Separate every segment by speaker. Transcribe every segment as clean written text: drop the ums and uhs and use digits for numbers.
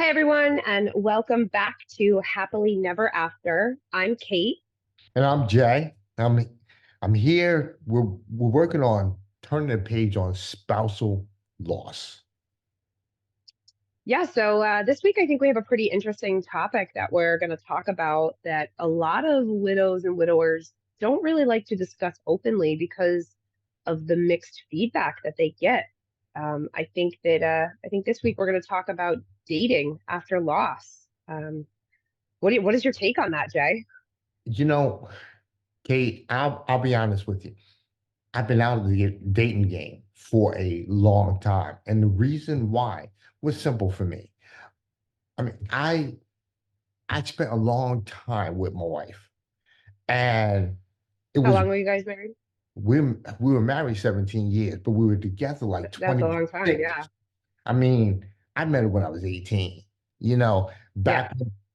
Speaker 1: Hi, everyone, and welcome back to Happily Never After. I'm Kate.
Speaker 2: And I'm Jay. I'm here. We're working on turning the page on spousal loss.
Speaker 1: This week I think we have a pretty interesting topic that we're going to talk about that a lot of widows and widowers don't really like to discuss openly because of the mixed feedback that they get. I think this week we're going to talk about dating after loss. What is your take on that, Jay?
Speaker 2: You know, Kate, I'll be honest with you. I've been out of the dating game for a long time, and the reason why was simple for me. I mean, I spent a long time with my wife, and it
Speaker 1: How
Speaker 2: was
Speaker 1: long were you guys married?
Speaker 2: we were married 17 years, but we were together like
Speaker 1: That's a long time,
Speaker 2: 26.
Speaker 1: yeah.
Speaker 2: I mean, I met her when I was 18, you know,
Speaker 1: Yeah.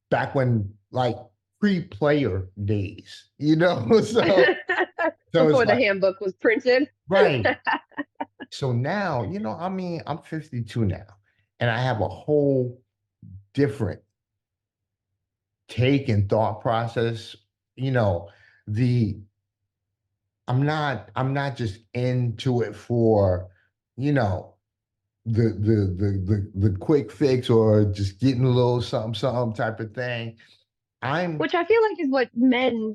Speaker 2: back when like pre-player days, so it's
Speaker 1: Before the
Speaker 2: like,
Speaker 1: handbook was printed.
Speaker 2: right. So now, I'm 52 now, and I have a whole different take and thought process. You know, the I'm not just into it for, you know, the quick fix or just getting a little something something type of thing. I'm
Speaker 1: Which I feel like is what men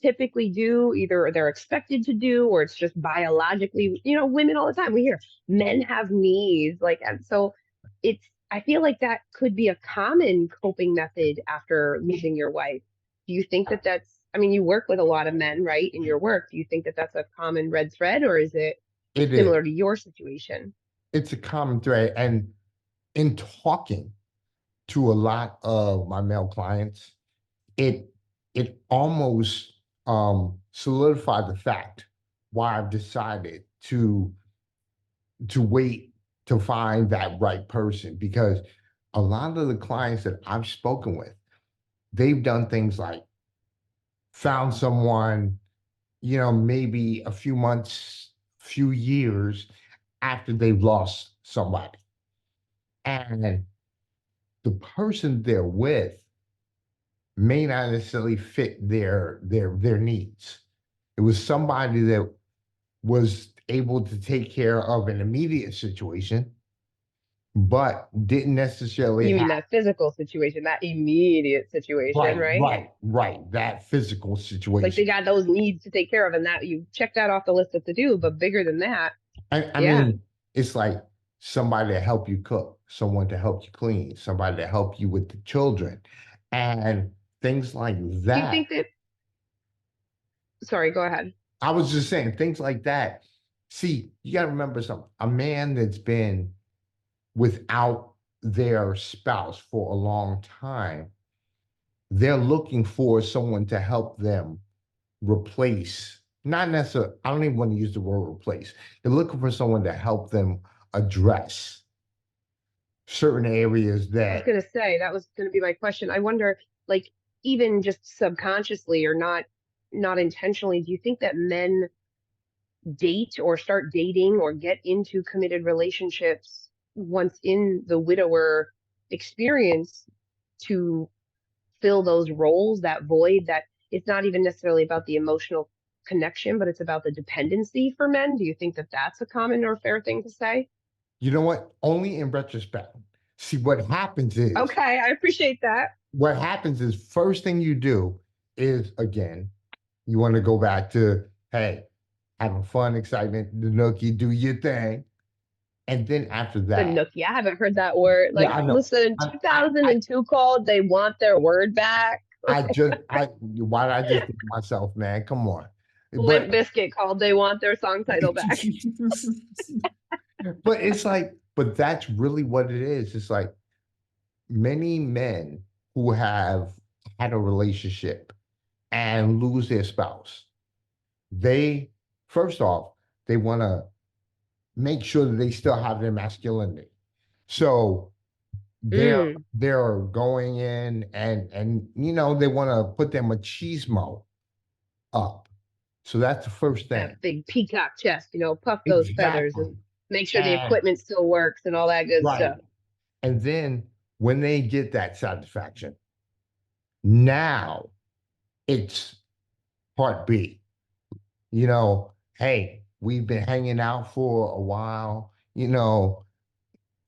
Speaker 1: typically do. Either they're expected to do or it's just biologically, women all the time. We hear men have needs, and so it's, I feel like that could be a common coping method after losing your wife. Do you think that I mean, you work with a lot of men, right, in your work. Do you think that that's a common red thread, or is it
Speaker 2: it is
Speaker 1: similar to your situation?
Speaker 2: it's a common thread. And in talking to a lot of my male clients, it it almost solidified the fact why I've decided to wait to find that right person, because a lot of the clients that I've spoken with, they've done things like found someone, maybe a few months, few years after they've lost somebody. And the person they're with may not necessarily fit their needs. It was somebody that was able to take care of an immediate situation, but didn't necessarily
Speaker 1: You mean
Speaker 2: have
Speaker 1: that physical situation, that immediate situation, right?
Speaker 2: that physical
Speaker 1: Like they
Speaker 2: situation.
Speaker 1: got those needs to take care of, and that you check that off the list of to do, but bigger than that,
Speaker 2: I
Speaker 1: yeah.
Speaker 2: mean, it's like somebody to help you cook, someone to help you clean, somebody to help you with the children, and things like
Speaker 1: Do you
Speaker 2: that.
Speaker 1: think that, sorry, go ahead.
Speaker 2: I was just saying things like that. See, you got to remember something. A man that's been without their spouse for a long time, they're looking for someone to help them replace, not necessarily, I don't even want to use the word replace. They're looking for someone to help them address certain areas
Speaker 1: I was
Speaker 2: that,
Speaker 1: going to say that was going to be my question. I wonder, like, even just subconsciously or not intentionally, do you think that men date or start dating or get into committed relationships once in the widower experience to fill those roles, that void, that it's not even necessarily about the emotional connection, but it's about the dependency for men? Do you think that that's a common or fair thing to say?
Speaker 2: you know what, only in retrospect. See,
Speaker 1: Okay, I appreciate that.
Speaker 2: what happens is first thing you do is, again, you want to go back to, hey, having fun, excitement, the nookie, do your thing. And then after
Speaker 1: The
Speaker 2: that,
Speaker 1: nookie. I haven't heard that word.
Speaker 2: yeah,
Speaker 1: Like,
Speaker 2: I know.
Speaker 1: listen,
Speaker 2: I, I,
Speaker 1: 2002 called, they want their word back.
Speaker 2: why did I just think myself, man? Come on. But
Speaker 1: Limp Biscuit called, they want their song title back.
Speaker 2: but it's like, but that's really what it is. It's like many men who have had a relationship and lose their spouse, they first off, they want to make sure that they still have their masculinity. So they're
Speaker 1: Mm,
Speaker 2: they're going in and they want to put their machismo up. So that's the first thing.
Speaker 1: that big peacock chest, puff those feathers
Speaker 2: Exactly.
Speaker 1: and make sure the
Speaker 2: And
Speaker 1: equipment still works and all that good
Speaker 2: right.
Speaker 1: stuff.
Speaker 2: And then when they get that satisfaction, now it's part B. Hey, we've been hanging out for a while.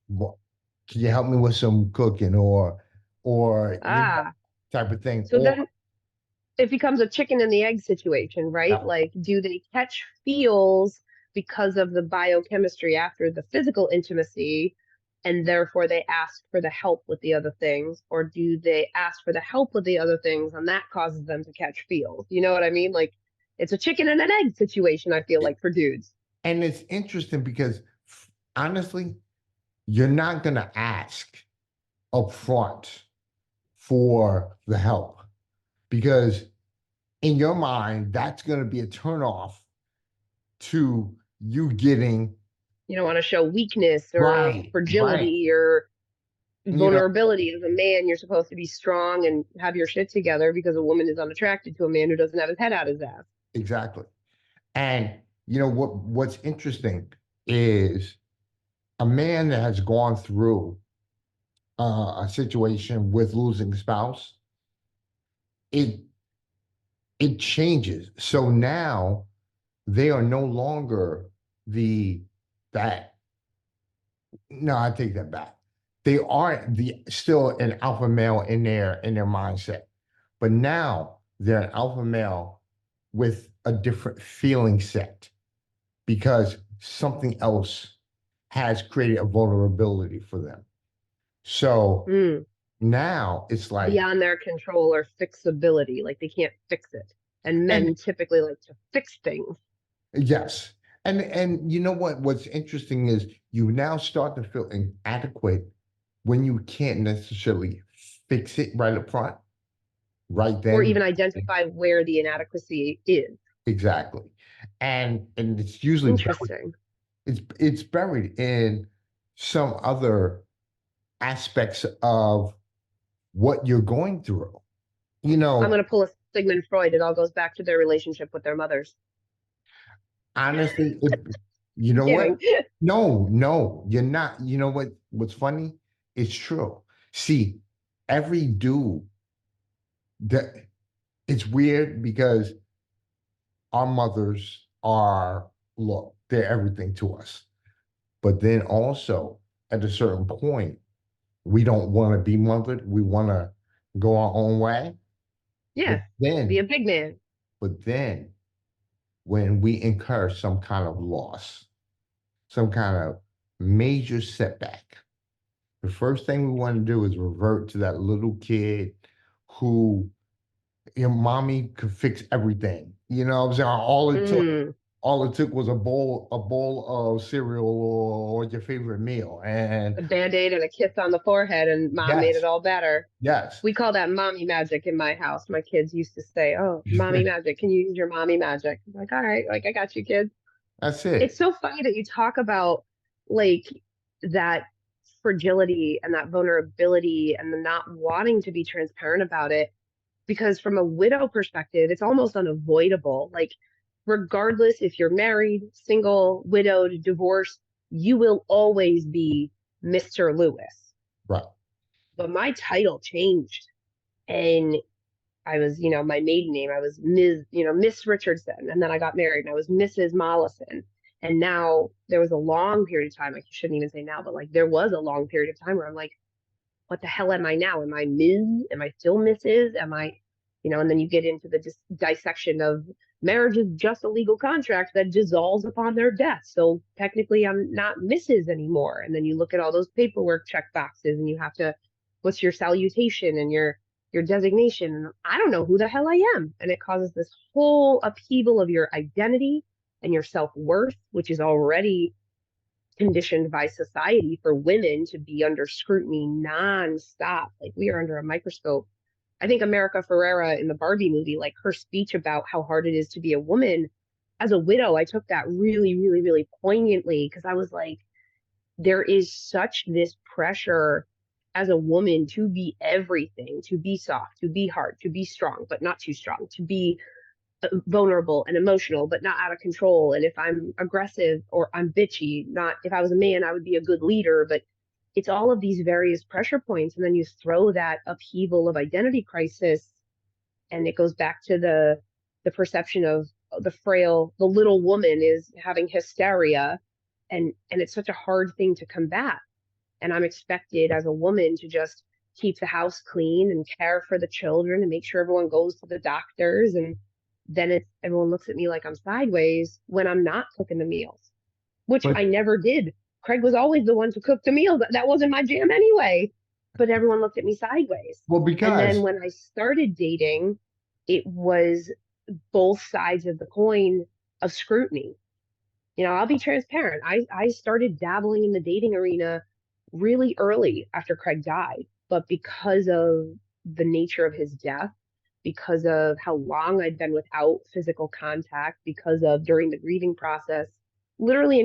Speaker 2: Wha- can you help me with some cooking or
Speaker 1: Ah,
Speaker 2: type of thing?
Speaker 1: so then it becomes a chicken and the egg situation, right?
Speaker 2: Uh,
Speaker 1: Like, do they catch feels because of the biochemistry after the physical intimacy, and therefore they ask for the help with the other things? Or do they ask for the help with the other things and that causes them to catch feels? You know what I mean? Like, it's a chicken and an egg situation, I feel like, for dudes.
Speaker 2: and it's interesting because honestly, you're not going to ask up front for the help because in your mind, that's going to be a turnoff to you getting
Speaker 1: You don't want to show weakness or
Speaker 2: right, right.
Speaker 1: fragility or
Speaker 2: You know,
Speaker 1: vulnerability. As a man, you're supposed to be strong and have your shit together because a woman is unattracted to a man who doesn't have his head out his ass.
Speaker 2: exactly. And what's interesting is a man that has gone through a situation with losing a spouse, it it changes. So now they are no longer the that no, I take that back. They are the still an alpha male in their mindset, but now they're an alpha male with a different feeling set because something else has created a vulnerability for them. So
Speaker 1: Mm.
Speaker 2: now it's like,
Speaker 1: Beyond their control or fixability, like they can't fix it. And
Speaker 2: and
Speaker 1: men typically like to fix things.
Speaker 2: yes, and you know what? What's interesting is you now start to feel inadequate when you can't necessarily fix it right up front, right
Speaker 1: Or
Speaker 2: then.
Speaker 1: even identify where the inadequacy is.
Speaker 2: Exactly. And it's usually
Speaker 1: Interesting.
Speaker 2: it's buried in some other aspects of what you're going through. You
Speaker 1: I'm
Speaker 2: know,
Speaker 1: going to pull a Sigmund Freud. It all goes back to their relationship with their mothers.
Speaker 2: honestly, you know what?
Speaker 1: Kidding.
Speaker 2: No, no, you're not. You know what's funny? It's true. See, every dude that it's weird because our mothers are look, they're everything to us. But then also at a certain point, we don't want to be mothered. We want to go our own way. But
Speaker 1: Yeah. Be a
Speaker 2: then,
Speaker 1: big man.
Speaker 2: but then when we incur some kind of loss, some kind of major setback, the first thing we want to do is revert to that little kid who your mommy could fix everything. You know what I'm saying?
Speaker 1: Mm.
Speaker 2: All it took was a bowl of cereal or your favorite meal. And
Speaker 1: A band-aid and a kiss on the forehead, and mom made it
Speaker 2: yes,
Speaker 1: all better.
Speaker 2: yes.
Speaker 1: We call that mommy magic in my house. My kids used to say, "Oh, mommy magic. Can you use your mommy magic?" I'm like, all right, like I got you, kids.
Speaker 2: That's
Speaker 1: It's
Speaker 2: it.
Speaker 1: so funny that you talk about like that fragility and that vulnerability and the not wanting to be transparent about it, because from a widow perspective, it's almost unavoidable. Like, regardless if you're married, single, widowed, divorced, you will always be Mr. Lewis.
Speaker 2: Right.
Speaker 1: But my title changed, and I was, my maiden name, I was Ms., Miss Richardson. And then I got married and I was Mrs. Mollison. And now there was a long period of time, I shouldn't even say now, but like there was a long period of time where I'm like, what the hell am I now? Am I Ms.? Am I still Mrs.? Am I, and then you get into the dissection of marriage is just a legal contract that dissolves upon their death. So technically I'm not Mrs. anymore. And then you look at all those paperwork check boxes and you have to, what's your salutation and your designation? And I don't know who the hell I am. And it causes this whole upheaval of your identity and your self-worth, which is already conditioned by society for women to be under scrutiny nonstop. Like we are under a microscope. I think America Ferrera in the Barbie movie, like her speech about how hard it is to be a woman as a widow, I took that really, really, really poignantly because I was like, there is such this pressure as a woman to be everything, to be soft, to be hard, to be strong, but not too strong, to be vulnerable and emotional, but not out of control. And if I'm aggressive or I'm bitchy, not if I was a man, I would be a good leader. But it's all of these various pressure points. And then you throw that upheaval of identity crisis, and it goes back to the perception of the frail, the little woman is having hysteria, and it's such a hard thing to combat. And I'm expected as a woman to just keep the house clean and care for the children and make sure everyone goes to the doctors. And then everyone looks at me like I'm sideways when I'm not cooking the meals, which
Speaker 2: But
Speaker 1: I never did. Craig was always the one to cook the meals. That wasn't my jam anyway. But everyone looked at me sideways.
Speaker 2: well,
Speaker 1: And then
Speaker 2: because
Speaker 1: when I started dating, it was both sides of the coin of scrutiny. I'll be transparent. I started dabbling in the dating arena really early after Craig died, but because of the nature of his death, because of how long I'd been without physical contact, because of during the grieving process, literally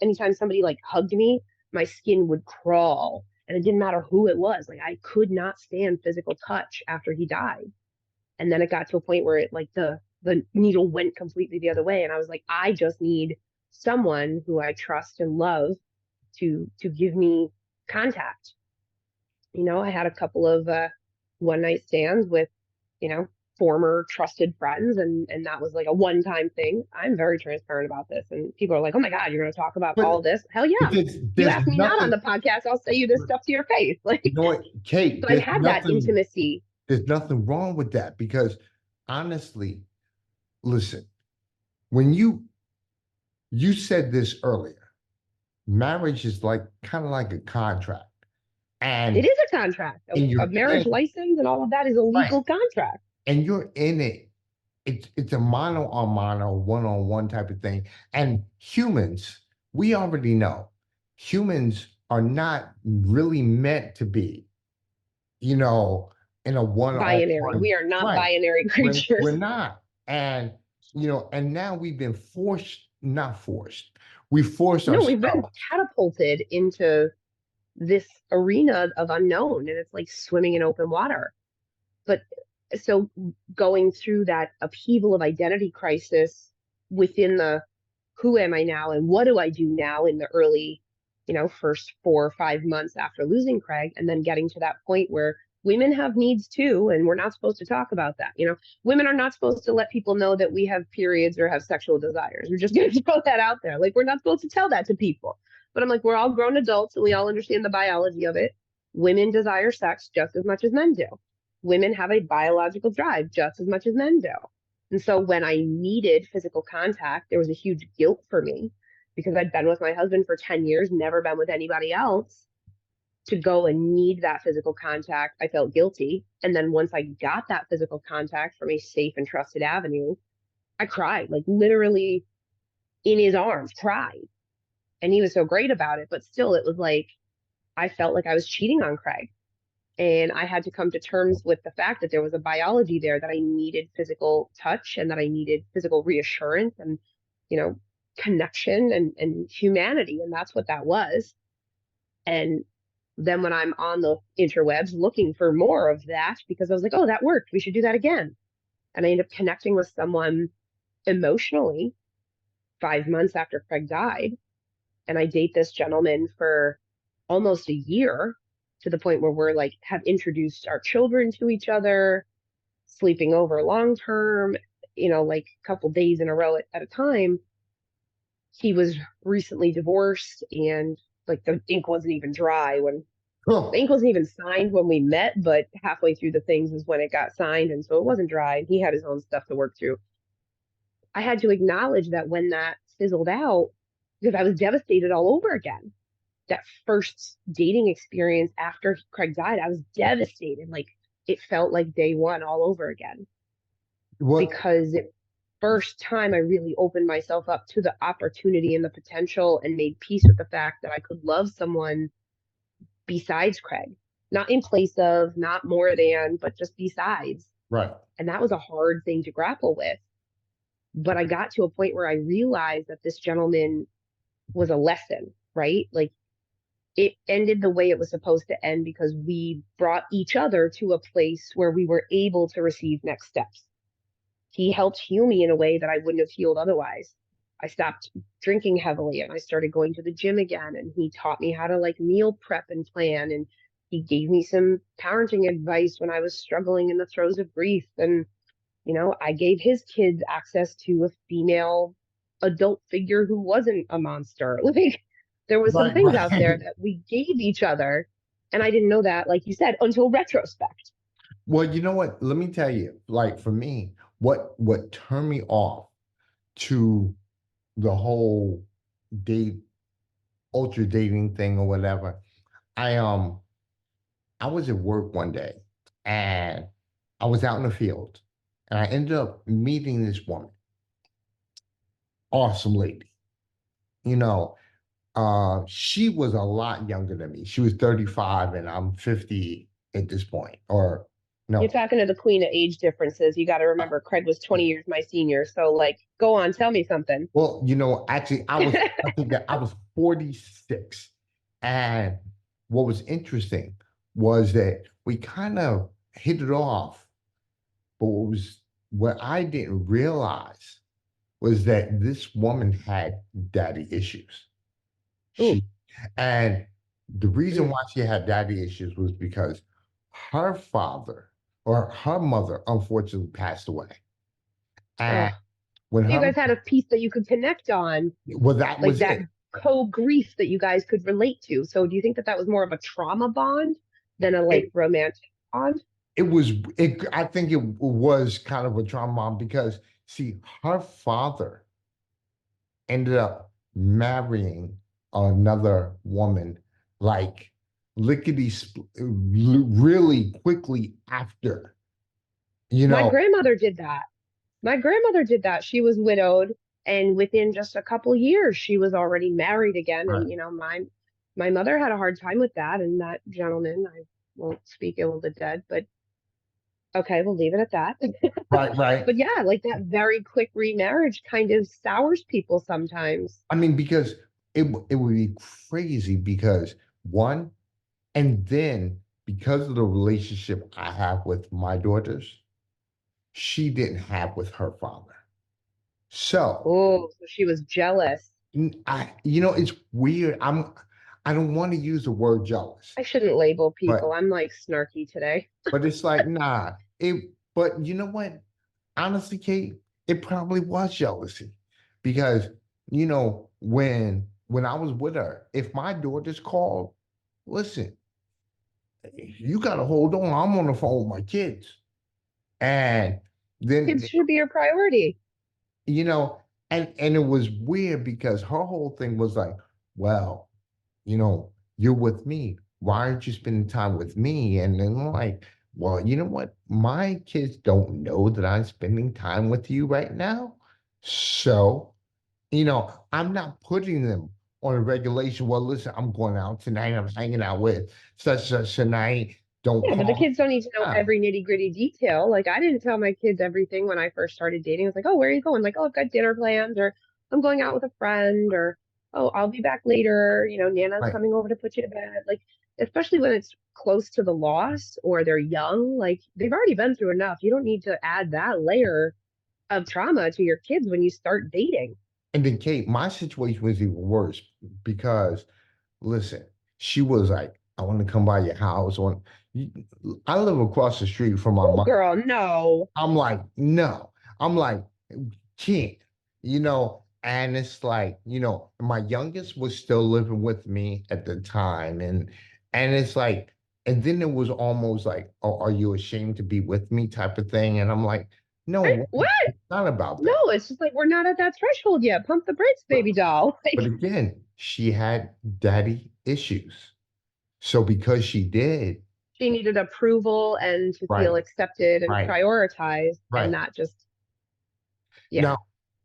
Speaker 1: anytime somebody like hugged me, my skin would crawl. And it didn't matter who it was. Like I could not stand physical touch after he died. And then it got to a point where it like the needle went completely the other way. And I was like, I just need someone who I trust and love to give me contact. I had a couple of one night stands with, you know, former trusted friends, and that was like a one-time thing. I'm very transparent about this, and people are like, "Oh my God, you're going to talk about
Speaker 2: but
Speaker 1: all this?" Hell
Speaker 2: but
Speaker 1: yeah! You
Speaker 2: there's
Speaker 1: ask me not on
Speaker 2: nothing.
Speaker 1: the podcast, I'll say you this stuff to your face. Like,
Speaker 2: You know what, Kate?
Speaker 1: so I've had that intimacy.
Speaker 2: There's nothing wrong with that because honestly, listen, when you said this earlier, marriage is like kind of like a contract,
Speaker 1: It
Speaker 2: and
Speaker 1: is a contract. A
Speaker 2: you're
Speaker 1: marriage
Speaker 2: in
Speaker 1: license and all of that is a
Speaker 2: right,
Speaker 1: legal contract.
Speaker 2: and you're in it. It's a mano a mano, one on one type of thing. And humans, we already know, humans are not really meant to be, you know, in a one on
Speaker 1: Binary.
Speaker 2: one.
Speaker 1: We are not
Speaker 2: Right.
Speaker 1: binary
Speaker 2: We're
Speaker 1: creatures.
Speaker 2: not. And and now we've been forced, not forced. We force
Speaker 1: No, we've been
Speaker 2: ourselves.
Speaker 1: catapulted into this arena of unknown, and it's like swimming in open water. But so going through that upheaval of identity crisis within the who am I now and what do I do now in the early, first 4 or 5 months after losing Craig, and then getting to that point where women have needs too, and we're not supposed to talk about that. Women are not supposed to let people know that we have periods or have sexual desires. We're just going to throw that out there. Like, we're not supposed to tell that to people. But I'm like, we're all grown adults and we all understand the biology of it. Women desire sex just as much as men do. Women have a biological drive just as much as men do. And so when I needed physical contact, there was a huge guilt for me because I'd been with my husband for 10 years, never been with anybody else. To go and need that physical contact, I felt guilty. And then once I got that physical contact from a safe and trusted avenue, I cried, like literally in his arms, cried. And he was so great about it. But still, it was like I felt like I was cheating on Craig. And I had to come to terms with the fact that there was a biology there, that I needed physical touch and that I needed physical reassurance and, you know, connection and humanity. And that's what that was. And then when I'm on the interwebs looking for more of that, because I was like, oh, that worked, we should do that again. And I ended up connecting with someone emotionally 5 months after Craig died. And I date this gentleman for almost a year, to the point where we're like have introduced our children to each other, sleeping over long term, like a couple days in a row at a time. He was recently divorced, and like the ink wasn't even dry when the
Speaker 2: Huh.
Speaker 1: ink wasn't even signed when we met, but halfway through the things is when it got signed, and so it wasn't dry, and he had his own stuff to work through. I had to acknowledge that when that fizzled out, because I was devastated all over again. That first dating experience after Craig died, I was devastated. Like, it felt like day one all over again,
Speaker 2: What
Speaker 1: because it first time I really opened myself up to the opportunity and the potential and made peace with the fact that I could love someone besides Craig, not in place of, not more than, but just besides.
Speaker 2: right.
Speaker 1: And that was a hard thing to grapple with. But I got to a point where I realized that this gentleman was a lesson, right? Like, it ended the way it was supposed to end because we brought each other to a place where we were able to receive next steps. He helped heal me in a way that I wouldn't have healed otherwise. I stopped drinking heavily and I started going to the gym again. And he taught me how to like meal prep and plan. And he gave me some parenting advice when I was struggling in the throes of grief. And, I gave his kids access to a female adult figure who wasn't a monster. Like there was some
Speaker 2: Right,
Speaker 1: things out
Speaker 2: right.
Speaker 1: there that we gave each other. And I didn't know that, like you said, until retrospect.
Speaker 2: Well, you know what? Let me tell you, like for me, what turned me off to the whole date ultra dating thing or whatever. I I was at work one day and I was out in the field and I ended up meeting this woman, awesome lady. You know, she was a lot younger than me. She was 35 and I'm 50 at this point. Or
Speaker 1: You're
Speaker 2: no.
Speaker 1: talking to the queen of age differences. You got to remember, Craig was 20 years my senior. So, like, go on, tell me something.
Speaker 2: Well, actually I think that I was 46. And what was interesting was that we kind of hit it off. But what I didn't realize was that this woman had daddy issues.
Speaker 1: Ooh,
Speaker 2: She and the reason
Speaker 1: mm,
Speaker 2: why she had daddy issues was because her father or her mother unfortunately passed away. And
Speaker 1: oh.
Speaker 2: when
Speaker 1: You
Speaker 2: her
Speaker 1: guys had a piece that you could connect on,
Speaker 2: well, that
Speaker 1: like
Speaker 2: was
Speaker 1: that
Speaker 2: it.
Speaker 1: co-grief that you guys could relate to. So, do you think that that was more of a trauma bond than a like
Speaker 2: It
Speaker 1: romantic bond?
Speaker 2: it was it I think it was kind of a trauma because see, her father ended up marrying another woman like really quickly after, you
Speaker 1: My
Speaker 2: know.
Speaker 1: grandmother did that. My grandmother did that. She was widowed, and within just a couple years, she was already married again.
Speaker 2: Right,
Speaker 1: And my mother had a hard time with that. And that gentleman, I won't speak ill of the dead, but okay, we'll leave it at that.
Speaker 2: right, right.
Speaker 1: But yeah, like that very quick remarriage kind of sours people sometimes.
Speaker 2: I mean, because it would be crazy because one, and then because of the relationship I have with my daughters, she didn't have with her father. So
Speaker 1: Oh, so she was jealous.
Speaker 2: it's weird. I don't want to use the word jealous,
Speaker 1: I shouldn't label people.
Speaker 2: but
Speaker 1: I'm like snarky today.
Speaker 2: it's like, nah. But you know what? Honestly, Kate, it probably was jealousy because when I was with her, if my daughters called, listen, you got to hold on. I'm on the phone with my kids, and then
Speaker 1: Kids should be your priority.
Speaker 2: you know, and it was weird because her whole thing was like, well, you're with me. Why aren't you spending time with me? And then I'm like, well, you know what? My kids don't know that I'm spending time with you right now. So, I'm not putting them on a regulation. Well, listen, I'm going out tonight. I'm hanging out with such tonight. Don't
Speaker 1: Yeah, but the
Speaker 2: call.
Speaker 1: kids don't need to know
Speaker 2: Ah,
Speaker 1: every nitty gritty detail. Like I didn't tell my kids everything when I first started dating. I was like, oh, where are you going? Like, oh, I've got dinner plans, or I'm going out with a friend, or oh, I'll be back later. Nana's
Speaker 2: right.
Speaker 1: coming over to put you to bed. Like, especially when it's close to the loss or they're young, like they've already been through enough. You don't need to add that layer of trauma to your kids when you start dating.
Speaker 2: And then Kate, my situation was even worse because listen, she was like, I want to come by your house. I live across the street from my
Speaker 1: Oh,
Speaker 2: mom.
Speaker 1: girl, no.
Speaker 2: I'm like, no. I'm like, can't, and it's like, my youngest was still living with me at the time. And it's like, and then it was almost like, oh, are you ashamed to be with me type of thing? And I'm like, no,
Speaker 1: What?
Speaker 2: it's not about
Speaker 1: No,
Speaker 2: that.
Speaker 1: it's just like we're not at that threshold yet. Pump the brakes,
Speaker 2: But,
Speaker 1: baby doll.
Speaker 2: but
Speaker 1: Like
Speaker 2: again, she had daddy issues. So because she did,
Speaker 1: she needed approval and to feel
Speaker 2: right,
Speaker 1: accepted and
Speaker 2: right,
Speaker 1: prioritized and
Speaker 2: right.
Speaker 1: not just, yeah.
Speaker 2: Now,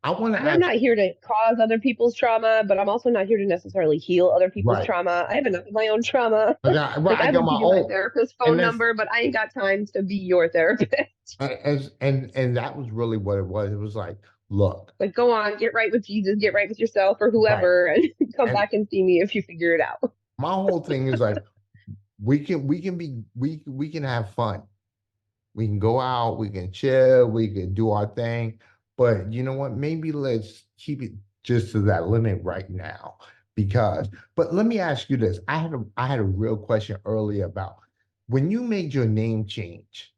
Speaker 2: I want to
Speaker 1: And I'm
Speaker 2: ask,
Speaker 1: not here to cause other people's trauma, but I'm also not here to necessarily heal other people's
Speaker 2: right.
Speaker 1: trauma. I have enough of my own trauma.
Speaker 2: Right,
Speaker 1: Like
Speaker 2: I
Speaker 1: I
Speaker 2: got
Speaker 1: will
Speaker 2: my
Speaker 1: give you my
Speaker 2: own,
Speaker 1: therapist
Speaker 2: and
Speaker 1: phone
Speaker 2: that's
Speaker 1: number, but I ain't got time to be your therapist.
Speaker 2: and that was really what it was. It was like, look,
Speaker 1: Like go on, get right with Jesus, get right with yourself or
Speaker 2: right.
Speaker 1: whoever, and come
Speaker 2: And
Speaker 1: back and see me if you figure it out.
Speaker 2: my whole thing is like, we can have fun. We can go out, we can chill, we can do our thing. But you know what? Maybe let's keep it just to that limit right now. Because, but let me ask you this. I had a real question earlier about when you made your name change,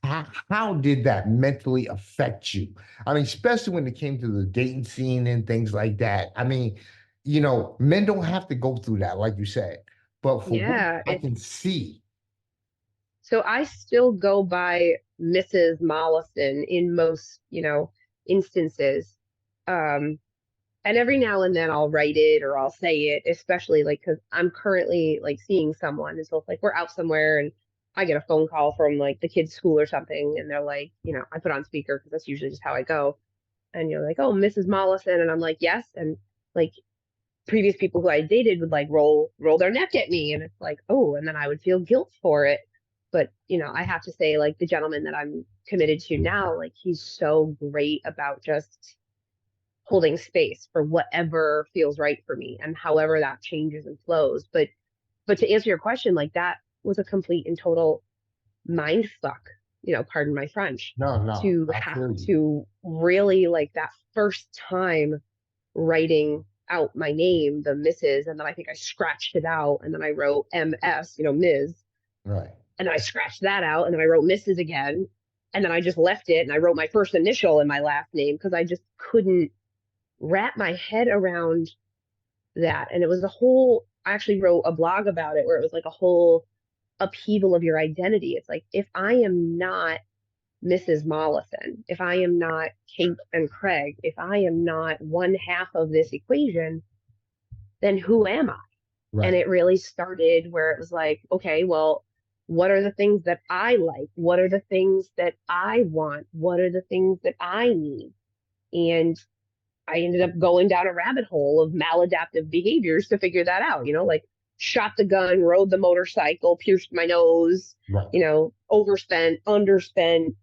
Speaker 2: how did that mentally affect you? I mean, especially when it came to the dating scene and things like that. I mean, men don't have to go through that, like you said. But for what
Speaker 1: Yeah,
Speaker 2: I
Speaker 1: it's
Speaker 2: can see,
Speaker 1: so I still go by Mrs. Mollison in most, instances. Um, and every now and then I'll write it or I'll say it, especially like because I'm currently like seeing someone. And so if like we're out somewhere and I get a phone call from like the kids' school or something, and they're like, I put on speaker because that's usually just how I go. And you're like, oh, Mrs. Mollison, and I'm like, yes. And like previous people who I dated would like roll their neck at me, and it's like, oh, and then I would feel guilt for it. But I have to say, like the gentleman that I'm committed to now, like he's so great about just holding space for whatever feels right for me and however that changes and flows. But to answer your question, like that was a complete and total mind fuck, pardon my French,
Speaker 2: no, no,
Speaker 1: to
Speaker 2: I
Speaker 1: have
Speaker 2: feel you.
Speaker 1: to really like that first time writing out my name, the Mrs., and then I think I scratched it out and then I wrote MS, Ms.
Speaker 2: Right,
Speaker 1: And then I scratched that out and then I wrote Mrs. again. And then I just left it and I wrote my first initial in my last name because I just couldn't wrap my head around that. And it was I actually wrote a blog about it where it was like a whole upheaval of your identity. It's like, if I am not Mrs. Mollison, if I am not Kate and Craig, if I am not one half of this equation, then who am I? And
Speaker 2: right,
Speaker 1: it really started where it was like, okay, well, what are the things that I like? What are the things that I want? What are the things that I need? And I ended up going down a rabbit hole of maladaptive behaviors to figure that out, like shot the gun, rode the motorcycle, pierced my nose,
Speaker 2: right.
Speaker 1: overspent, underspent,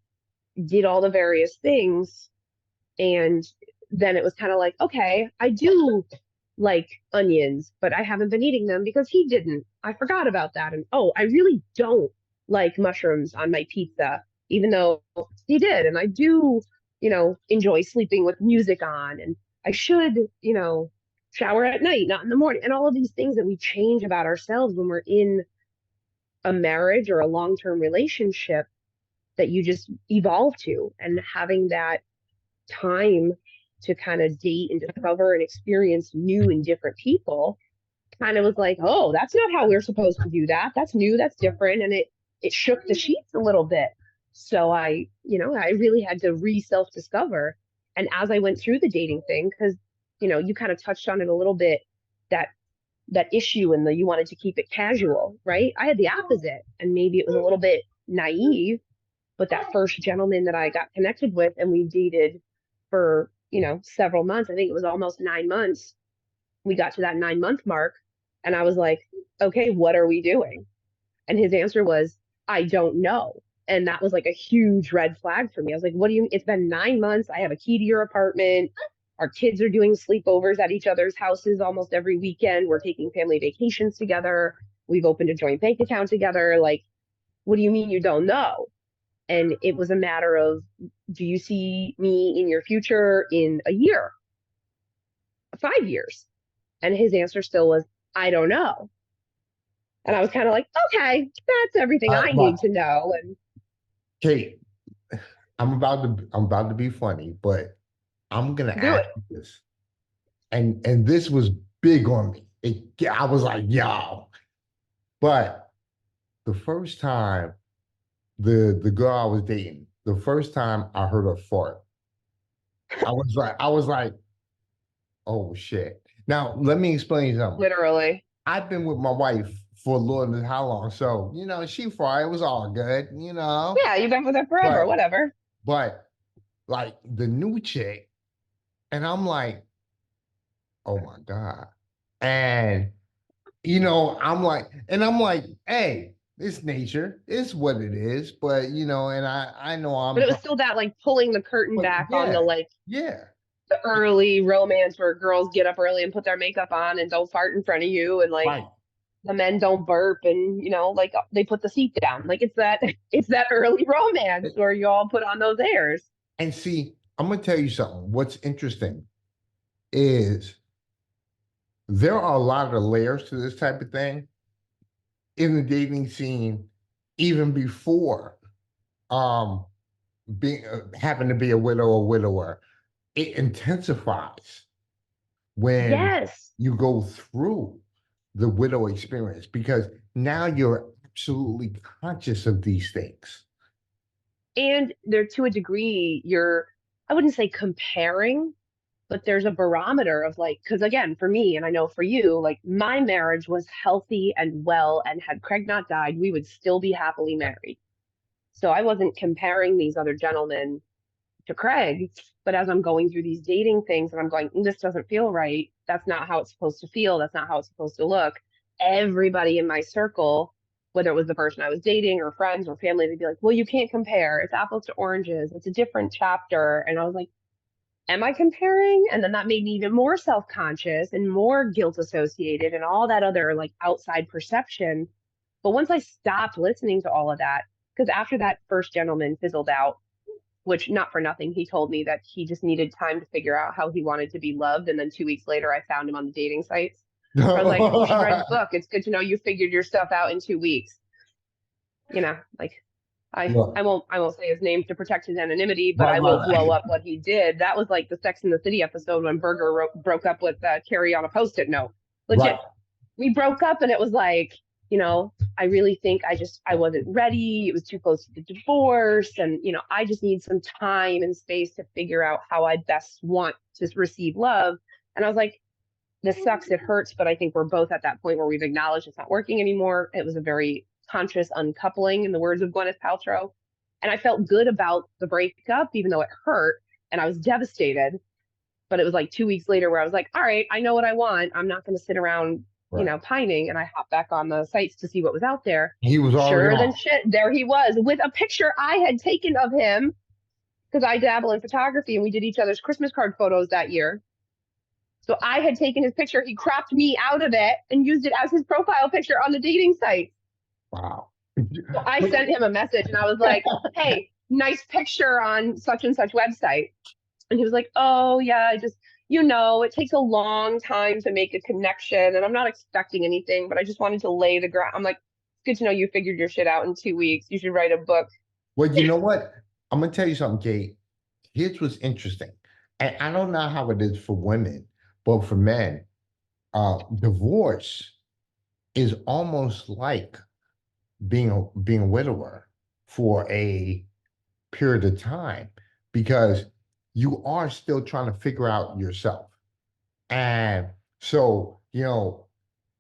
Speaker 1: did all the various things. And then it was kind of like, okay, I do like onions, but I haven't been eating them because he didn't. I forgot about that. And oh, I really don't like mushrooms on my pizza, even though he did. And I do, enjoy sleeping with music on. And I should, shower at night, not in the morning. And all of these things that we change about ourselves when we're in a marriage or a long-term relationship that you just evolve to. And having that time to kind of date and discover and experience new and different people kind of was like, oh, that's not how we're supposed to do that. That's new, that's different. And it shook the sheets a little bit. So I really had to self-discover. And as I went through the dating thing, because you kind of touched on it a little bit, that that issue and the you wanted to keep it casual, right? I had the opposite. And maybe it was a little bit naive, but that first gentleman that I got connected with and we dated for, several months, I think it was almost 9 months. We got to that 9 month mark and I was like, okay, what are we doing? And his answer was, I don't know. And that was like a huge red flag for me. I was like, what do you, it's been 9 months. I have a key to your apartment. Our kids are doing sleepovers at each other's houses almost every weekend. We're taking family vacations together. We've opened a joint bank account together. Like, what do you mean you don't know? And it was a matter of, do you see me in your future in a year, 5 years? And his answer still was, I don't know. And I was kind of like, okay, that's everything I
Speaker 2: But
Speaker 1: need to know. And
Speaker 2: Kate, I'm about to be funny, but I'm gonna
Speaker 1: do
Speaker 2: ask
Speaker 1: it.
Speaker 2: you this, and this was big on me. I was like, yo, but the first time the girl I was dating, the first time I heard her fart, I was like, oh shit. Now let me explain something.
Speaker 1: Literally.
Speaker 2: I've been with my wife for a little bit how long, so she farted, it was all good,
Speaker 1: Yeah, you've been with her forever,
Speaker 2: but
Speaker 1: whatever.
Speaker 2: but like the new chick, and I'm like, oh my God. And I'm like, hey, it's nature. It's what it is. But and I know
Speaker 1: But
Speaker 2: I'm
Speaker 1: it was still that like pulling the curtain
Speaker 2: but
Speaker 1: back on the
Speaker 2: yeah,
Speaker 1: like
Speaker 2: yeah.
Speaker 1: the early romance where girls get up early and put their makeup on and don't fart in front of you and like
Speaker 2: Right.
Speaker 1: the men don't burp and like they put the seat down. Like it's that it's that early romance where you all put on those airs.
Speaker 2: And see, I'm gonna tell you something. What's interesting? is there are a lot of layers to this type of thing in the dating scene, even before um being happen to be a widow or widower. It intensifies when
Speaker 1: Yes.
Speaker 2: you go through the widow experience because now you're absolutely conscious of these things.
Speaker 1: And there, to a degree, I wouldn't say comparing, but there's a barometer of like, because again, for me, and I know for you, like my marriage was healthy and well, and had Craig not died, we would still be happily married. So I wasn't comparing these other gentlemen to Craig, but as I'm going through these dating things and I'm going, this doesn't feel right. That's not how it's supposed to feel. That's not how it's supposed to look. Everybody in my circle, whether it was the person I was dating or friends or family, they'd be like, well, you can't compare. It's apples to oranges. It's a different chapter. And I was like, am I comparing? And then that made me even more self-conscious and more guilt associated and all that other like outside perception. But once I stopped listening to all of that, because after that first gentleman fizzled out, which not for nothing, he told me that he just needed time to figure out how he wanted to be loved. And then 2 weeks later, I found him on the dating sites. I was like, you should write a book. It's good to know you figured your stuff out in 2 weeks. Like
Speaker 2: Look,
Speaker 1: I won't say his name to protect his anonymity, but
Speaker 2: right,
Speaker 1: I won't blow
Speaker 2: right,
Speaker 1: up what he did. That was like the Sex in the City episode when Berger broke up with Carrie on a Post-it note.
Speaker 2: right.
Speaker 1: Legit, we broke up and it was like, I really think I wasn't ready. It was too close to the divorce. And, I just need some time and space to figure out how I best want to receive love. And I was like, this sucks. It hurts. But I think we're both at that point where we've acknowledged it's not working anymore. It was a very conscious uncoupling, in the words of Gwyneth Paltrow. And I felt good about the breakup, even though it hurt. And I was devastated. But it was like 2 weeks later where I was like, all right, I know what I want. I'm not going to sit around,
Speaker 2: Right.
Speaker 1: pining. And I hopped back on the sites to see what was out there.
Speaker 2: He was already
Speaker 1: Sure than
Speaker 2: on.
Speaker 1: shit, there he was with a picture I had taken of him because I dabble in photography and we did each other's Christmas card photos that year. So I had taken his picture. He cropped me out of it and used it as his profile picture on the dating site.
Speaker 2: Wow.
Speaker 1: So I sent him a message and I was like, hey, nice picture on such and such website. And he was like, oh, yeah, it takes a long time to make a connection. And I'm not expecting anything, but I just wanted to lay the ground. I'm like, it's good to know you figured your shit out in 2 weeks. You should write a book.
Speaker 2: Well, you know what? I'm gonna tell you something, Kate. Here's what's interesting. And I don't know how it is for women, but for men, divorce is almost like being a widower for a period of time because you are still trying to figure out yourself. And so,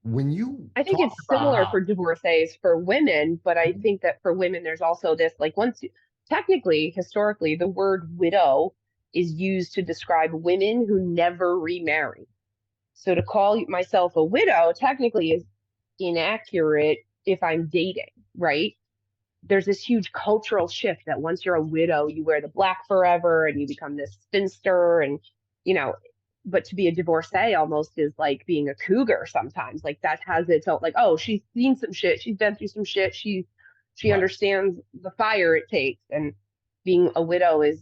Speaker 2: when you
Speaker 1: I think
Speaker 2: talk
Speaker 1: it's
Speaker 2: about
Speaker 1: similar
Speaker 2: how
Speaker 1: for divorcees for women, but I think that for women, there's also this like technically, historically, the word widow is used to describe women who never remarry. So to call myself a widow technically is inaccurate if I'm dating, right? There's this huge cultural shift that once you're a widow, you wear the black forever and you become this spinster and, you know, but to be a divorcee almost is like being a cougar sometimes. Like that has its own, like, oh, she's seen some shit. She's been through some shit. She
Speaker 2: right,
Speaker 1: understands the fire it takes. And being a widow is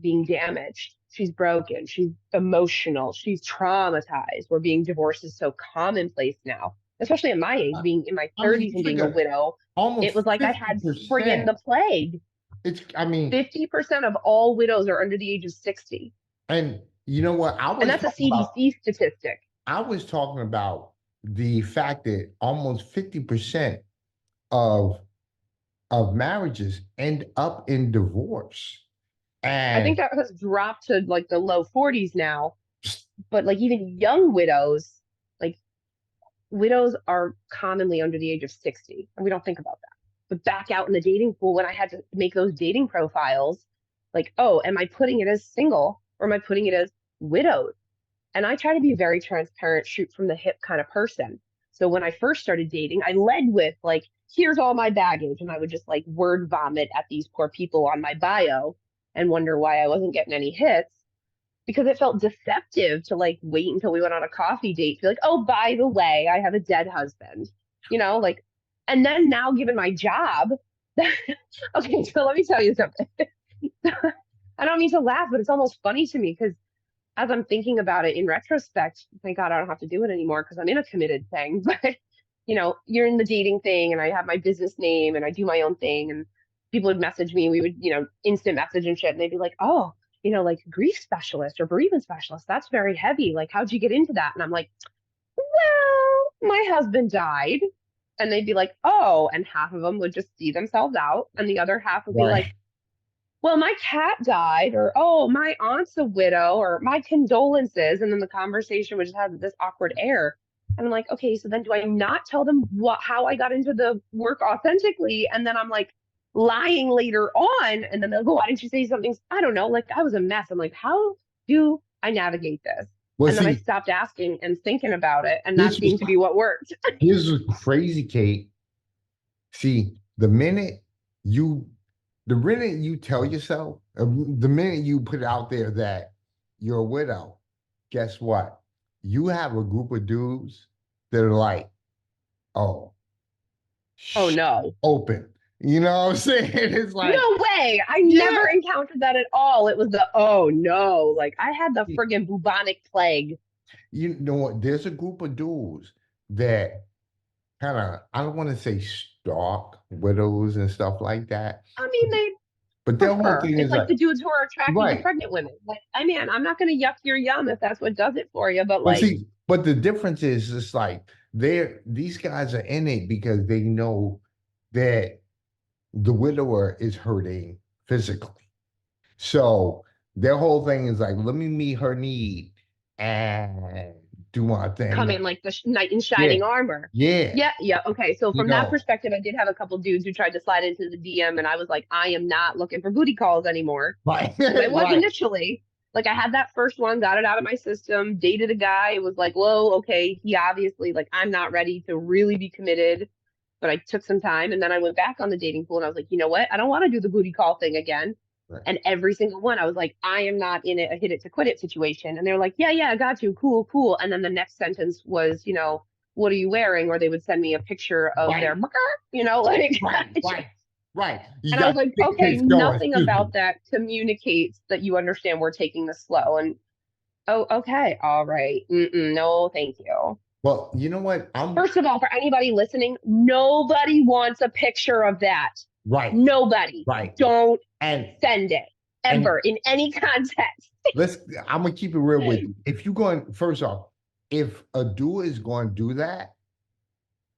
Speaker 1: being damaged. She's broken. She's emotional. She's traumatized. Where being divorced is so commonplace now, especially at my age, being in my
Speaker 2: I mean,
Speaker 1: 30s
Speaker 2: you
Speaker 1: and being a
Speaker 2: figure
Speaker 1: widow. It
Speaker 2: almost
Speaker 1: was like I had friggin'
Speaker 2: 50%.
Speaker 1: the plague.
Speaker 2: I mean,
Speaker 1: 50% of all widows are under the age of 60.
Speaker 2: and you know what?
Speaker 1: And that's a CDC statistic.
Speaker 2: I was talking about the fact that almost 50% of marriages end up in divorce.
Speaker 1: I
Speaker 2: And
Speaker 1: think that has dropped to like the low 40s now. But like even young widows, like widows are commonly under the age of 60. And we don't think about that. But back out in the dating pool, when I had to make those dating profiles, like, oh, am I putting it as single or am I putting it as widowed? And I try to be very transparent, shoot from the hip kind of person. So when I first started dating, I led with like, here's all my baggage. And I would just like word vomit at these poor people on my bio and wonder why I wasn't getting any hits because it felt deceptive to like wait until we went on a coffee date to be like, oh, by the way, I have a dead husband, like, and then now given my job, okay, so let me tell you something. I don't mean to laugh, but it's almost funny to me because as I'm thinking about it in retrospect, thank God I don't have to do it anymore because I'm in a committed thing. But you're in the dating thing, and I have my business name, and I do my own thing, and people would message me. We would, instant message and shit, and they'd be like, "Oh, like grief specialist or bereavement specialist. That's very heavy. Like, how'd you get into that?" And I'm like, "Well, my husband died." And they'd be like, "Oh," and half of them would just see themselves out, and the other half would be
Speaker 2: Right.
Speaker 1: like, "Well, my cat died," or "Oh, my aunt's a widow," or "My condolences." And then the conversation would just have this awkward air. And I'm like, okay, so then do I not tell them how I got into the work authentically? And then I'm like lying later on. And then they'll go, "Why didn't you say something?" I don't know. Like I was a mess. I'm like, how do I navigate this?
Speaker 2: Well,
Speaker 1: And then I
Speaker 2: see,
Speaker 1: stopped asking and thinking about it. And that
Speaker 2: this was
Speaker 1: seemed to be what worked.
Speaker 2: this was crazy, Kate. See, you, the minute you tell yourself, the minute you put out there that you're a widow, guess what? You have a group of dudes that are like, oh,
Speaker 1: Oh,
Speaker 2: sh
Speaker 1: no.
Speaker 2: open. You know what I'm saying? It's like,
Speaker 1: No way. I
Speaker 2: yeah.
Speaker 1: never encountered that at all. It was the, oh no. Like I had the friggin' bubonic plague.
Speaker 2: You know what? There's a group of dudes that kind of, I don't want to say stalk widows and stuff like that,
Speaker 1: I mean, they
Speaker 2: but their whole
Speaker 1: prefer.
Speaker 2: thing
Speaker 1: It's
Speaker 2: is
Speaker 1: like
Speaker 2: like,
Speaker 1: the dudes who are attracted to
Speaker 2: right.
Speaker 1: pregnant women. Like, I mean, I'm not gonna yuck your yum if that's what does it for you, but
Speaker 2: But
Speaker 1: like,
Speaker 2: see, but the difference is it's like these guys are in it because they know that the widower is hurting physically. So their whole thing is like, let me meet her need and do my
Speaker 1: come
Speaker 2: thing.
Speaker 1: in like the knight in
Speaker 2: Yeah,
Speaker 1: shining armor.
Speaker 2: yeah.
Speaker 1: Yeah, yeah. Okay. So
Speaker 2: You
Speaker 1: from that
Speaker 2: know,
Speaker 1: perspective, I did have a couple dudes who tried to slide into the DM, and I was like, I am not looking for booty calls anymore.
Speaker 2: right,
Speaker 1: And I was
Speaker 2: right,
Speaker 1: initially. Like I had that first one, got it out of my system, dated a guy. It was like, whoa, okay, he obviously like I'm not ready to really be committed. But I took some time and then I went back on the dating pool and I was like, you know what? I don't want to do the booty call thing again.
Speaker 2: right.
Speaker 1: And every single one, I was like, I am not in a hit it to quit it situation. And they're like, yeah, yeah, I got you. Cool, cool. And then the next sentence was, what are you wearing? Or they would send me a picture of their,
Speaker 2: Right,
Speaker 1: like,
Speaker 2: right, right, right. You
Speaker 1: and I was
Speaker 2: got
Speaker 1: like,
Speaker 2: thick
Speaker 1: okay,
Speaker 2: pics going,
Speaker 1: nothing
Speaker 2: excuse me.
Speaker 1: about that communicates that you understand we're taking this slow. And oh, okay, all right. No, thank you.
Speaker 2: Well, you know what? I'm
Speaker 1: First of all, for anybody listening, nobody wants a picture of that.
Speaker 2: right,
Speaker 1: Nobody.
Speaker 2: right.
Speaker 1: Don't
Speaker 2: And
Speaker 1: send it
Speaker 2: and
Speaker 1: ever in any context.
Speaker 2: let's I'm gonna keep it real with you. If you're going, first off, if a dude is going to do that,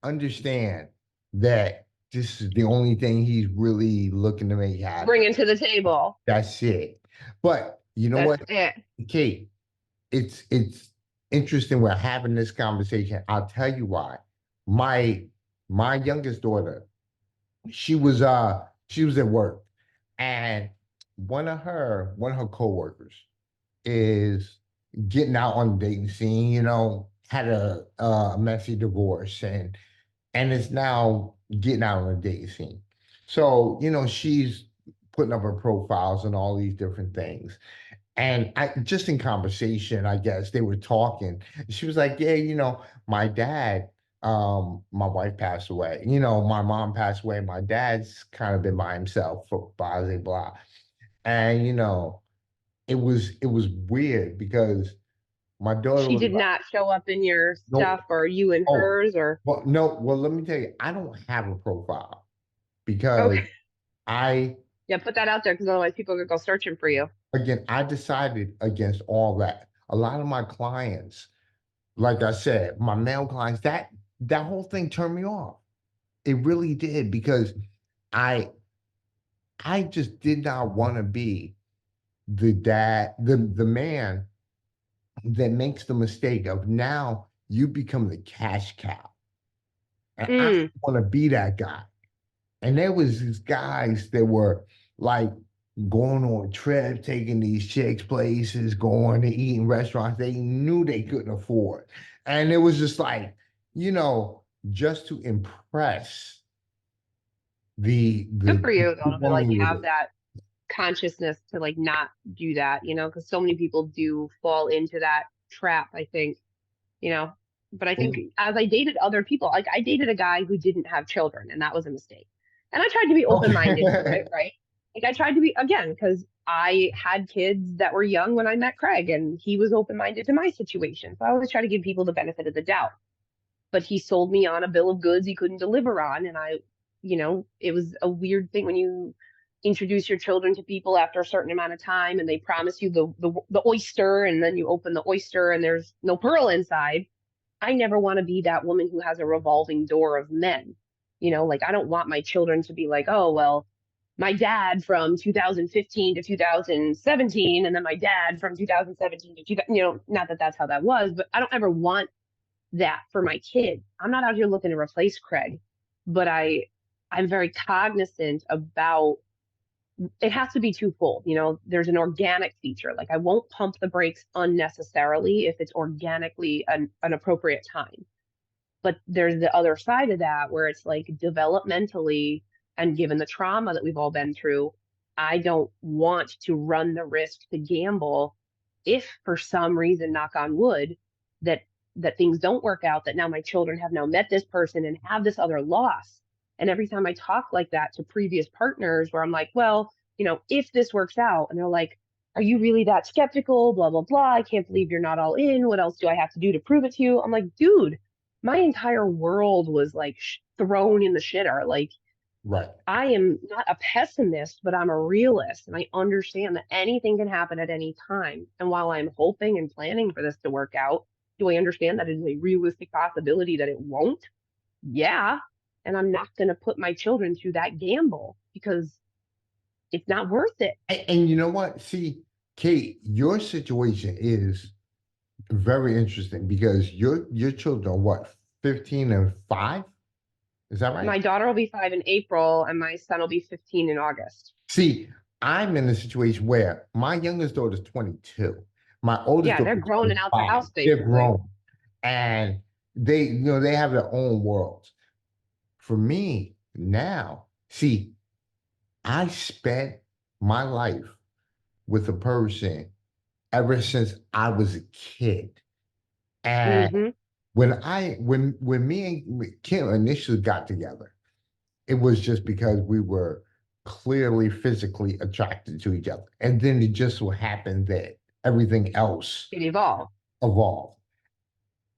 Speaker 2: understand that this is the only thing he's really looking to make happen.
Speaker 1: Bring it to the table.
Speaker 2: That's it. But you know
Speaker 1: That's
Speaker 2: what,
Speaker 1: it.
Speaker 2: Kate, it's interesting we're having this conversation. I'll tell you why. My my youngest daughter, she was at work, and one of her coworkers is getting out on the dating scene, had a messy divorce and is now getting out on the dating scene. So, she's putting up her profiles and all these different things. And I just in conversation, I guess they were talking. She was like, "Yeah, my dad, my wife passed away. My mom passed away. My dad's kind of been by himself for blah blah blah." And it was weird because my daughter
Speaker 1: She
Speaker 2: was
Speaker 1: did
Speaker 2: like,
Speaker 1: not show up in your
Speaker 2: "No,
Speaker 1: stuff or you in
Speaker 2: oh,
Speaker 1: hers or
Speaker 2: well, no, well, let me tell you, I don't have a profile because
Speaker 1: okay.
Speaker 2: I
Speaker 1: Yeah, put that out there because otherwise people are gonna go searching for you.
Speaker 2: again I decided against all that. A lot of my clients, like I said, my male clients, that whole thing turned me off. It really did because I I just did not want to be the dad, the man that makes the mistake of now you become the cash cow. And I
Speaker 1: Mm.
Speaker 2: want to be that guy. And there was these guys that were like going on trips, taking these chicks places, going to eat in restaurants they knew they couldn't afford. And it was just like, you know, just to impress
Speaker 1: Good
Speaker 2: the
Speaker 1: for you though to like
Speaker 2: woman with
Speaker 1: have
Speaker 2: it.
Speaker 1: that consciousness to like not do that, because so many people do fall into that trap, I think, you know. But I think as I dated other people, like I dated a guy who didn't have children, and that was a mistake. And I tried to be open-minded to
Speaker 2: Okay.
Speaker 1: it, right? Like I tried to be again, because I had kids that were young when I met Craig, and he was open-minded to my situation. So I always try to give people the benefit of the doubt. But he sold me on a bill of goods he couldn't deliver on. And it was a weird thing when you introduce your children to people after a certain amount of time and they promise you the oyster, and then you open the oyster and there's no pearl inside. I never want to be that woman who has a revolving door of men. Like I don't want my children to be like, oh, well, my dad from 2015 to 2017, and then my dad from 2017 to 2000, not that that's how that was, but I don't ever want that for my kids. I'm not out here looking to replace Craig, but I'm very cognizant about it has to be twofold. There's an organic feature. Like I won't pump the brakes unnecessarily if it's organically an appropriate time. But there's the other side of that where it's like developmentally and given the trauma that we've all been through, I don't want to run the risk to gamble if for some reason, knock on wood, that things don't work out, that now my children have now met this person and have this other loss. And every time I talk like that to previous partners where I'm like, well, if this works out, and they're like, are you really that skeptical? Blah, blah, blah. I can't believe you're not all in. What else do I have to do to prove it to you? I'm like, dude, my entire world was like thrown in the shitter. Like,
Speaker 2: Right.
Speaker 1: I am not a pessimist, but I'm a realist. And I understand that anything can happen at any time. And while I'm hoping and planning for this to work out, do I understand that it is a realistic possibility that it won't? Yeah. And I'm not going to put my children through that gamble because it's not worth it.
Speaker 2: And you know what? See, Kate, your situation is very interesting because your children are what, 15 and 5? Is that right?
Speaker 1: My daughter will be 5 in April and my son will be 15 in August.
Speaker 2: See, I'm in a situation where my youngest daughter is 22. My oldest
Speaker 1: Yeah,
Speaker 2: daughter
Speaker 1: they're
Speaker 2: is
Speaker 1: grown and out the
Speaker 2: 25.
Speaker 1: house
Speaker 2: They're
Speaker 1: basically.
Speaker 2: grown. And they have their own worlds. For me now, see, I spent my life with a person ever since I was a kid. And
Speaker 1: Hmm.
Speaker 2: when me and Kim initially got together, it was just because we were clearly physically attracted to each other. And then it just so happened that everything else
Speaker 1: It evolved.
Speaker 2: evolved.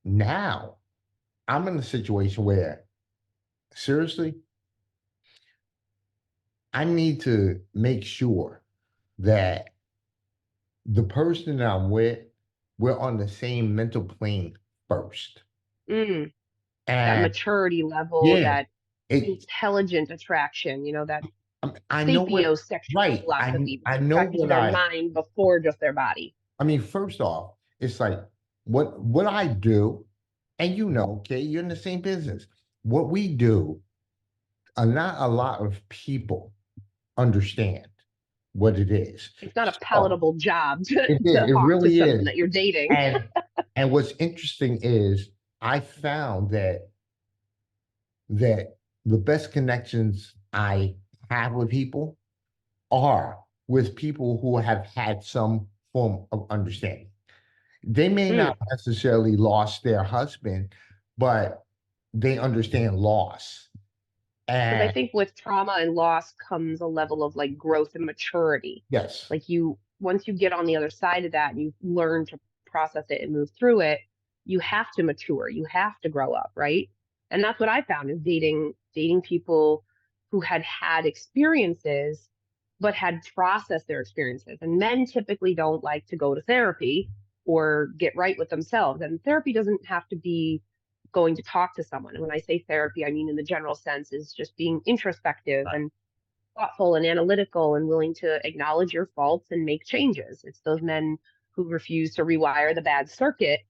Speaker 2: Now I'm in a situation where, seriously, I need to make sure that the person that I'm with, we're on the same mental plane first.
Speaker 1: Mm, that
Speaker 2: And
Speaker 1: maturity level,
Speaker 2: yeah,
Speaker 1: that
Speaker 2: it
Speaker 1: intelligent attraction, that
Speaker 2: I know what
Speaker 1: sapiosexual
Speaker 2: right.
Speaker 1: philosophy,
Speaker 2: I know
Speaker 1: attracted to
Speaker 2: what
Speaker 1: their mind before just their body.
Speaker 2: I mean, first off, it's like what I do, and okay, you're in the same business. What we do, not a lot of people understand what it is.
Speaker 1: It's not a
Speaker 2: So
Speaker 1: palatable job to,
Speaker 2: it is,
Speaker 1: to
Speaker 2: it
Speaker 1: hawk to
Speaker 2: really
Speaker 1: someone
Speaker 2: is.
Speaker 1: that you're dating.
Speaker 2: And what's interesting is I found that the best connections I have with people are with people who have had some form of understanding. They may
Speaker 1: Mm.
Speaker 2: not necessarily lost their husband, but they understand loss.
Speaker 1: Because I
Speaker 2: And
Speaker 1: think with trauma and loss comes a level of like growth and maturity.
Speaker 2: yes,
Speaker 1: Like once you get on the other side of that and you learn to process it and move through it, you have to mature. You have to grow up, right? And that's what I found is dating people who had had experiences, but had processed their experiences. And men typically don't like to go to therapy or get right with themselves. And therapy doesn't have to be going to talk to someone. And when I say therapy, I mean in the general sense is just being introspective and thoughtful and analytical and willing to acknowledge your faults and make changes. It's those men who refuse to rewire the bad circuit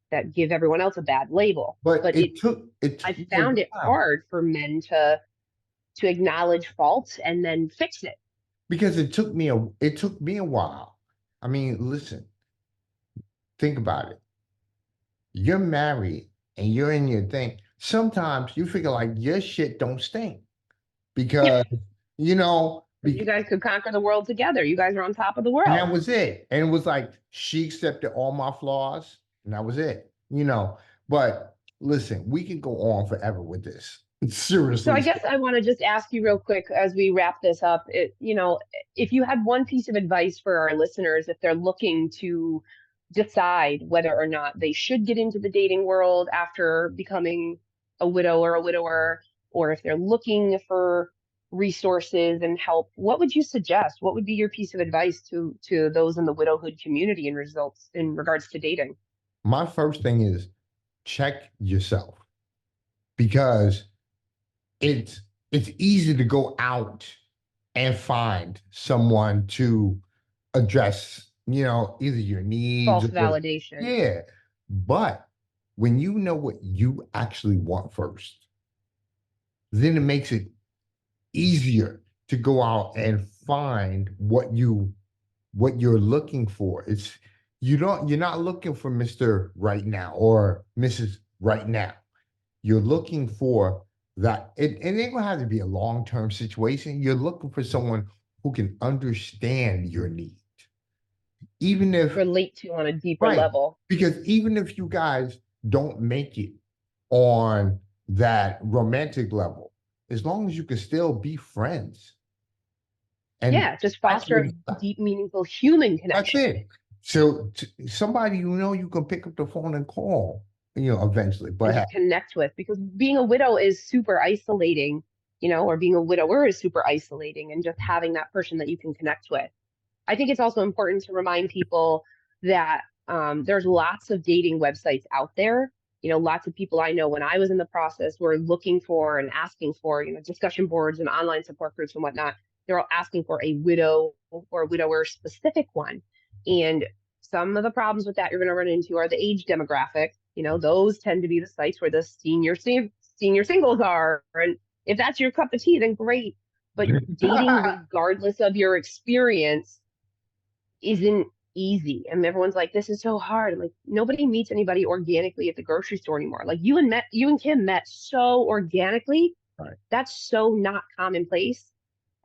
Speaker 1: that give everyone else a bad label.
Speaker 2: but
Speaker 1: But
Speaker 2: it
Speaker 1: I
Speaker 2: took me a
Speaker 1: found it
Speaker 2: while
Speaker 1: hard for men to acknowledge faults and then fix it.
Speaker 2: because it took me a while. I mean, listen, think about it. You're married and you're in your thing. Sometimes you figure like your shit don't stink because you know,
Speaker 1: You guys could conquer the world together. You guys are on top of the
Speaker 2: and
Speaker 1: world.
Speaker 2: that was it. And it was like she accepted all my flaws, and that was it. But listen, we can go on forever with this.
Speaker 1: So I
Speaker 2: Seriously.
Speaker 1: guess I want to just ask you real quick as we wrap this up, if you had one piece of advice for our listeners, if they're looking to decide whether or not they should get into the dating world after becoming a widow or a widower, or if they're looking for resources and help, what would you suggest? What would be your piece of advice to those in the widowhood community in regards to dating?
Speaker 2: My first thing is check yourself because it's it's easy to go out and find someone to address, either your needs
Speaker 1: False
Speaker 2: or
Speaker 1: validation.
Speaker 2: yeah. But when you know what you actually want first, then it makes it easier to go out and find what you're looking for. You're not looking for Mr. Right Now or Mrs. Right Now. You're looking for that it ain't gonna have to be a long-term situation. You're looking for someone who can understand your need. Even if
Speaker 1: Relate to on a deeper
Speaker 2: right,
Speaker 1: level.
Speaker 2: because even if you guys don't make it on that romantic level, as long as you can still be friends. And
Speaker 1: Yeah, just
Speaker 2: that's
Speaker 1: foster
Speaker 2: what it's
Speaker 1: a
Speaker 2: about.
Speaker 1: deep, meaningful human
Speaker 2: That's
Speaker 1: connection.
Speaker 2: it. So somebody you can pick up the phone and call, eventually.
Speaker 1: And
Speaker 2: But
Speaker 1: just connect with, because being a widow is super isolating, or being a widower is super isolating, and just having that person that you can connect with. I think it's also important to remind people that there's lots of dating websites out there. Lots of people I know when I was in the process were looking for and asking for, discussion boards and online support groups and whatnot. They're all asking for a widow or a widower specific one. And some of the problems with that you're going to run into are the age demographic. Those tend to be the sites where the senior singles are. And if that's your cup of tea, then great. But dating, regardless of your experience, isn't easy. And everyone's like, this is so hard. I'm like, nobody meets anybody organically at the grocery store anymore. Like you and Kim met so organically.
Speaker 2: right.
Speaker 1: That's so not commonplace.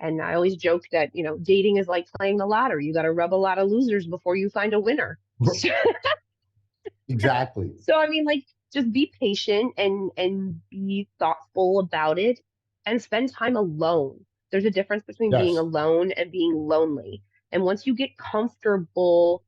Speaker 1: And I always joke that, dating is like playing the lottery. You got to rub a lot of losers before you find a winner.
Speaker 2: Exactly.
Speaker 1: So I mean, like, just be patient and be thoughtful about it and spend time alone. There's a difference between being
Speaker 2: Yes.
Speaker 1: alone and being lonely. And once you get comfortable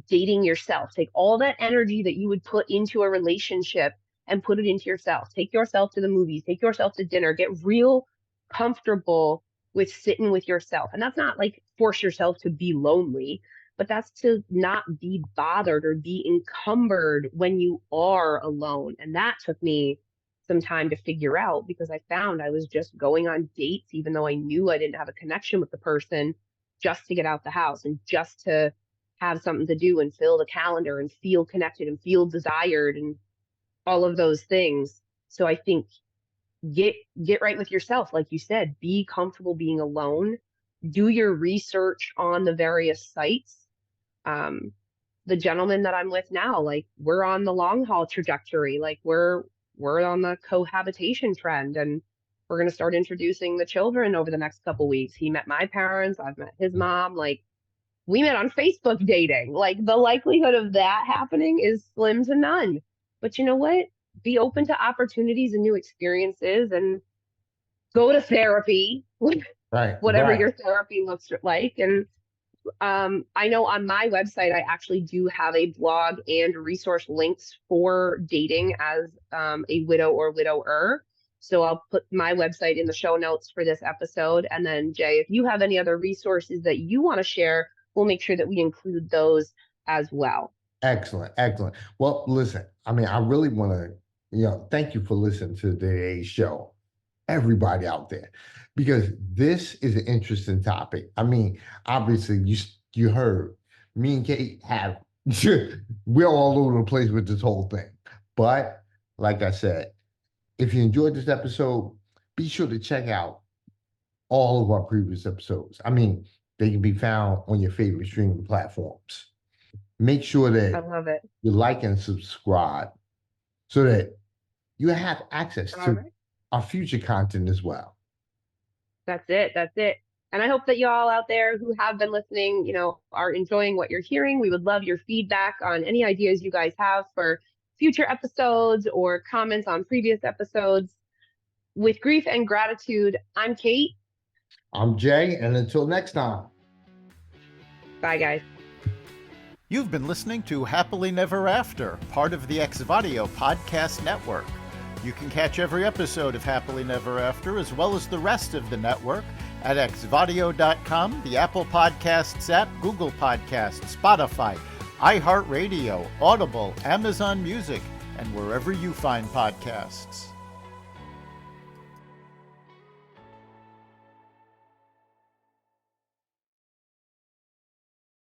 Speaker 1: dating yourself, take all that energy that you would put into a relationship and put it into yourself. Take yourself to the movies, take yourself to dinner, get real comfortable with sitting with yourself. And that's not like force yourself to be lonely, but that's to not be bothered or be encumbered when you are alone. And that took me some time to figure out because I found I was just going on dates, even though I knew I didn't have a connection with the person, just to get out the house and just to have something to do and fill the calendar and feel connected and feel desired and all of those things. So I think get get right with yourself, like you said, be comfortable being alone, do your research on the various sites. um, the gentleman that I'm with now, like we're on the long haul trajectory. Like we're on the cohabitation trend and we're going to start introducing the children over the next couple weeks. He met my parents, I've met his mom. Like we met on Facebook dating. Like the likelihood of that happening is slim to none. But you know what? Be open to opportunities and new experiences and go to therapy,
Speaker 2: Right.
Speaker 1: whatever
Speaker 2: Right.
Speaker 1: your therapy looks like. And I know on my website, I actually do have a blog and resource links for dating as a widow or widower. So I'll put my website in the show notes for this episode. And then, Jay, if you have any other resources that you want to share, we'll make sure that we include those as well.
Speaker 2: Excellent. Excellent. Well, listen, I mean, I really want to, thank you for listening to today's show, everybody out there, because this is an interesting topic. I mean, obviously, you heard me and Kate have we're all over the place with this whole thing. But like I said, if you enjoyed this episode, be sure to check out all of our previous episodes. I mean, they can be found on your favorite streaming platforms. Make sure
Speaker 1: I
Speaker 2: that
Speaker 1: love it.
Speaker 2: you like and subscribe so that you have access
Speaker 1: All
Speaker 2: to
Speaker 1: right.
Speaker 2: our future content as well.
Speaker 1: That's it. That's it. And I hope that you all out there who have been listening, are enjoying what you're hearing. We would love your feedback on any ideas you guys have for future episodes or comments on previous episodes. With grief and gratitude, I'm Kate.
Speaker 2: I'm Jay, and until next time.
Speaker 1: Bye, guys.
Speaker 3: You've been listening to Happily Never After, part of the Xvadio podcast network. You can catch every episode of Happily Never After, as well as the rest of the network, at xvadio.com, the Apple Podcasts app, Google Podcasts, Spotify, iHeartRadio, Audible, Amazon Music, and wherever you find podcasts.